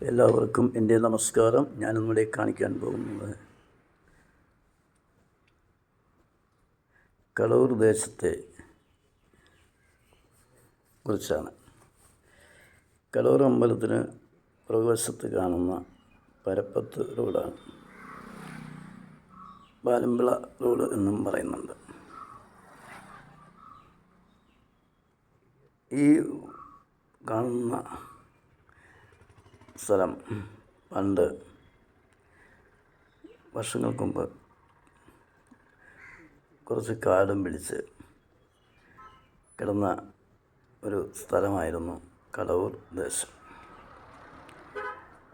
എല്ലാവർക്കും എൻ്റെ നമസ്കാരം. ഞാനിന്നിവിടെ കാണിക്കാൻ പോകുന്നത് കടവൂർ ദേശത്തെ കുറിച്ചാണ്. കടവൂർ അമ്പലത്തിന് പുറകുവശത്ത് കാണുന്ന പരപ്പത്ത് റോഡാണ്. ബാലമ്പിള റോഡ് എന്നും പറയുന്നുണ്ട്. ഈ കാണുന്ന സ്ഥലം പണ്ട് വർഷങ്ങൾക്ക് മുമ്പ് കുറച്ച് കാടും പിടിച്ച് കിടന്ന ഒരു സ്ഥലമായിരുന്നു കടവൂർ ദേശം.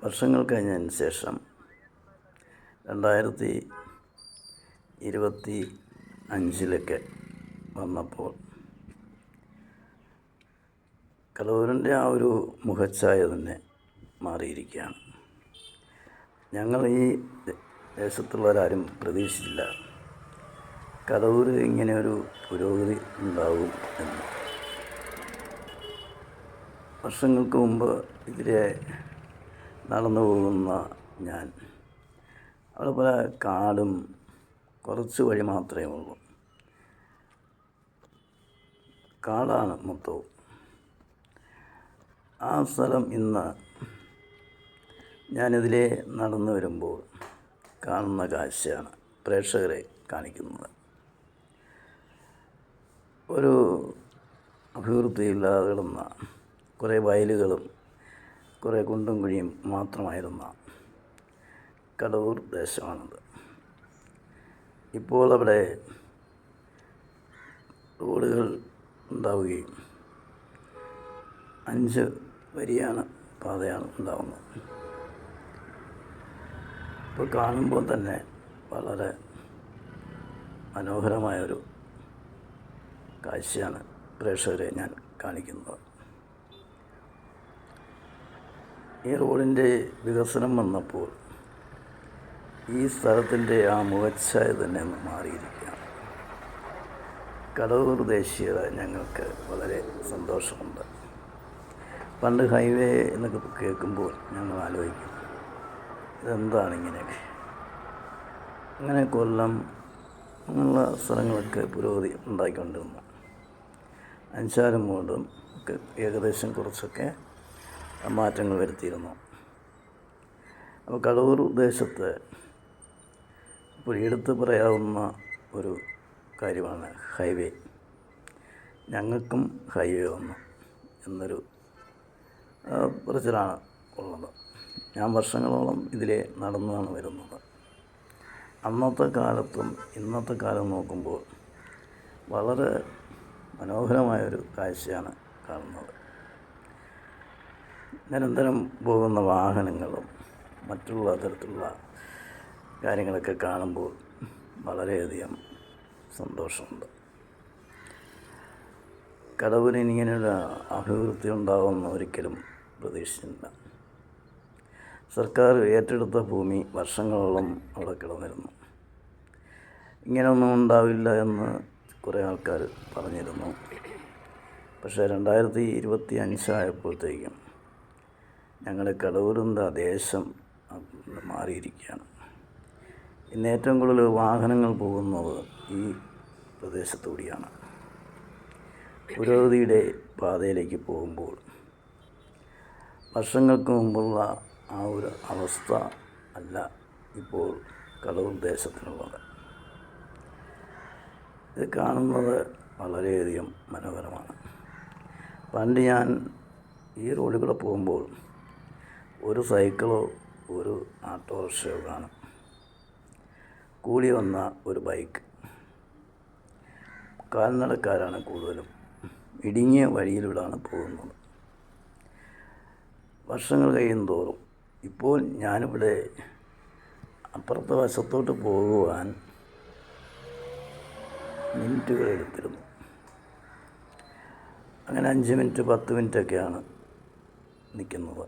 വർഷങ്ങൾ കഴിഞ്ഞതിന് ശേഷം 2025 വന്നപ്പോൾ കടവൂരിൻ്റെ ആ ഒരു മുഖച്ഛായ തന്നെ മാറിയിരിക്കുകയാണ്. ഞങ്ങൾ ഈ ദേശത്തുള്ളവരാരും പ്രതീക്ഷിച്ചില്ല കടവൂർ ഇങ്ങനെ ഒരു പുരോഗതി ഉണ്ടാവും എന്ന്. വർഷങ്ങൾക്ക് മുമ്പ് ഇതിലെ നടന്നു പോകുന്ന ഞാൻ അവിടെ പല കാടും കുറച്ച് വഴി മാത്രമേ ഉള്ളൂ. കാടാണ് മൊത്തവും. ആ സ്ഥലം ഇന്ന് ഞാനിതിലെ നടന്നു വരുമ്പോൾ കാണുന്ന കാഴ്ചയാണ് പ്രേക്ഷകരെ കാണിക്കുന്നത്. ഒരു അഭിവൃദ്ധിയില്ലാതെ കിടന്ന കുറേ വയലുകളും കുറേ കുണ്ടും കുഴിയും മാത്രമായിരുന്ന കടവൂർ ദേശമാണത്. ഇപ്പോൾ അവിടെ റോഡുകൾ ഉണ്ടാവുകയും 5 വരിയാണ് പാതയാണ് ഉണ്ടാവുന്നത്. ഇപ്പോൾ കാണുമ്പോൾ തന്നെ വളരെ മനോഹരമായൊരു കാഴ്ചയാണ് പ്രേക്ഷകരെ ഞാൻ കാണിക്കുന്നത്. ഈ റോഡിൻ്റെ വികസനം വന്നപ്പോൾ ഈ സ്ഥലത്തിൻ്റെ ആ മുഖച്ഛായ തന്നെ മാറിയിരിക്കുകയാണ്. കടവൂർ ദേശീയത ഞങ്ങൾക്ക് വളരെ സന്തോഷമുണ്ട്. പണ്ട് ഹൈവേ എന്നൊക്കെ കേൾക്കുമ്പോൾ ഞങ്ങൾ ആലോചിക്കും, ഇതെന്താണ് ഇങ്ങനെയൊക്കെ. അങ്ങനെ കൊല്ലം അങ്ങനെയുള്ള സ്ഥലങ്ങളൊക്കെ പുരോഗതി ഉണ്ടാക്കിക്കൊണ്ടിരുന്നു. അഞ്ചാലും മൂടും ഒക്കെ ഏകദേശം കുറച്ചൊക്കെ മാറ്റങ്ങൾ വരുത്തിയിരുന്നു. അപ്പോൾ കടവൂർ ദേശത്ത് ഇപ്പോൾ എടുത്തു പറയാവുന്ന ഒരു കാര്യമാണ് ഹൈവേ. ഞങ്ങൾക്കും ഹൈവേ വന്നു എന്നൊരു പറച്ചിലാണ് ഉള്ളത്. ഞാൻ വർഷങ്ങളോളം ഇതിലെ നടന്നാണ് വരുന്നത്. അന്നത്തെ കാലത്തും ഇന്നത്തെ കാലം നോക്കുമ്പോൾ വളരെ മനോഹരമായൊരു കാഴ്ചയാണ് കാണുന്നത്. നിരന്തരം പോകുന്ന വാഹനങ്ങളും മറ്റുള്ള തരത്തിലുള്ള കാര്യങ്ങളൊക്കെ കാണുമ്പോൾ വളരെയധികം സന്തോഷമുണ്ട്. കടവൂരിന് ഇങ്ങനെയൊരു അഭിവൃദ്ധി ഉണ്ടാകുമെന്ന് ഒരിക്കലും പ്രതീക്ഷിച്ചില്ല. സർക്കാർ ഏറ്റെടുത്ത ഭൂമി വർഷങ്ങളോളം അവിടെ കിടന്നിരുന്നു. ഇങ്ങനെയൊന്നും ഉണ്ടാവില്ല എന്ന് കുറേ ആൾക്കാർ പറഞ്ഞിരുന്നു. പക്ഷേ 2025 ആയപ്പോഴത്തേക്കും ഞങ്ങളുടെ കടവൂരിൻ്റെ ദേശം മാറിയിരിക്കുകയാണ്. ഇന്ന് ഏറ്റവും കൂടുതൽ വാഹനങ്ങൾ പോകുന്നത് ഈ പ്രദേശത്തുകൂടിയാണ്. പുരോഗതിയുടെ പാതയിലേക്ക് പോകുമ്പോൾ വർഷങ്ങൾക്ക് മുമ്പുള്ള ആ ഒരു അവസ്ഥ അല്ല ഇപ്പോൾ കടവൂർ ദേശത്തിനുള്ളത്. ഇത് കാണുന്നത് വളരെയധികം മനോഹരമാണ്. പണ്ട് ഞാൻ ഈ റോഡിലൂടെ പോകുമ്പോൾ ഒരു സൈക്കിളോ ഒരു ഓട്ടോറിക്ഷയോ കാണും, കൂടി വന്ന ഒരു ബൈക്ക്. കാൽനടക്കാരാണ് കൂടുതലും. ഇടുങ്ങിയ വഴിയിലൂടെയാണ് പോകുന്നത്. വർഷങ്ങൾ കഴിയുന്തോറും ഇപ്പോൾ ഞാനിവിടെ അപ്പുറത്തെ വശത്തോട്ട് പോകുവാൻ മിനിറ്റുകൾ എടുത്തിരുന്നു. അങ്ങനെ 5 മിനിറ്റ് 10 മിനിറ്റൊക്കെയാണ് നിൽക്കുന്നത്.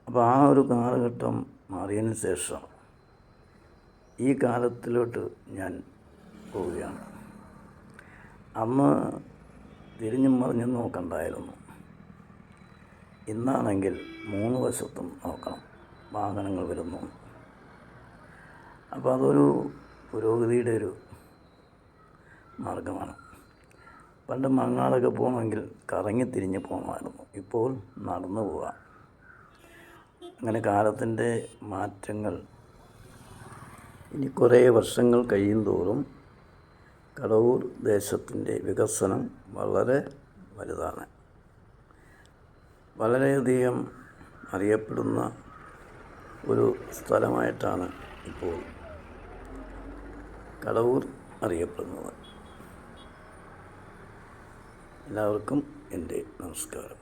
അപ്പോൾ ആ ഒരു കാലഘട്ടം മാറിയതിന് ശേഷം ഈ കാലത്തിലോട്ട് ഞാൻ പോവുകയാണ്. അന്ന് തിരിഞ്ഞും മറിഞ്ഞും നോക്കണ്ടായിരുന്നു. ഇന്നാണെങ്കിൽ 3 വശത്തും നോക്കണം, വാഹനങ്ങൾ വരുന്നു. അപ്പോൾ അതൊരു പുരോഗതിയുടെ ഒരു മാർഗമാണ്. പണ്ട് മങ്ങാടൊക്കെ പോകണമെങ്കിൽ കറങ്ങിത്തിരിഞ്ഞ് പോകണമായിരുന്നു, ഇപ്പോൾ നടന്നു പോകാം. അങ്ങനെ കാലത്തിൻ്റെ മാറ്റങ്ങൾ. ഇനി കുറേ വർഷങ്ങൾ കഴിയുന്തോറും കടവൂർ ദേശത്തിൻ്റെ വികസനം വളരെ വലുതാണ്. വളരെയധികം അറിയപ്പെടുന്ന ഒരു സ്ഥലമായിട്ടാണ് ഇപ്പോൾ കടവൂർ അറിയപ്പെടുന്നത്. എല്ലാവർക്കും എൻ്റെ നമസ്കാരം.